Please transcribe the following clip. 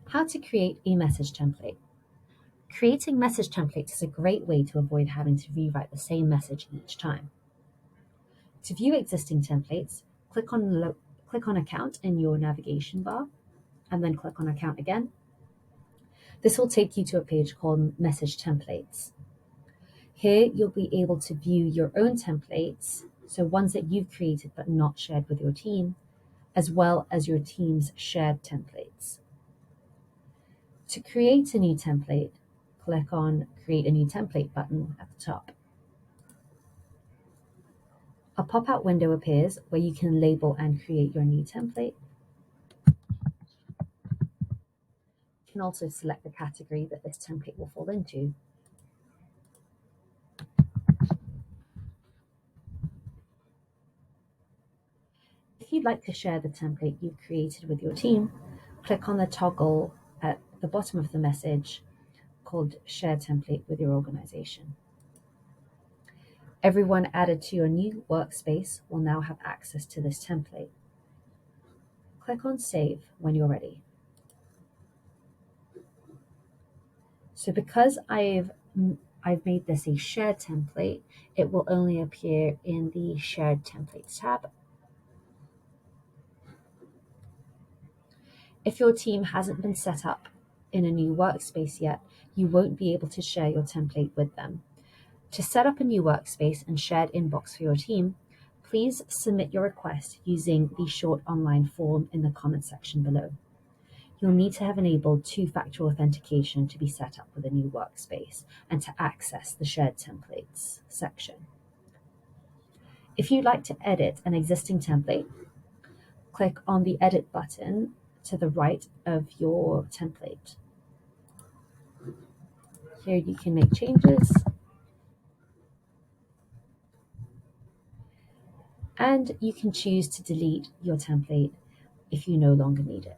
How to create a message template. Creating message templates is a great way to avoid having to rewrite the same message each time. To view existing templates, click on Account in your navigation bar, and then click on Account again. This will take you to a page called Message Templates. Here you'll be able to view your own templates, so ones that you've created but not shared with your team, as well as your team's shared templates. To create a new template, click on Create a New Template button at the top. A pop-out window appears where you can label and create your new template. You can also select the category that this template will fall into. If you'd like to share the template you've created with your team, click on the toggle at the bottom of the message called Share Template with your organization. Everyone added to your new workspace will now have access to this template. Click on Save when you're ready. So because I've made this a shared template, it will only appear in the Shared Templates tab. If your team hasn't been set up in a new workspace yet, you won't be able to share your template with them. To set up a new workspace and shared inbox for your team, please submit your request using the short online form in the comment section below. You'll need to have enabled two-factor authentication to be set up with a new workspace and to access the Shared Templates section. If you'd like to edit an existing template, click on the Edit button to the right of your template. Here you can make changes, and you can choose to delete your template if you no longer need it.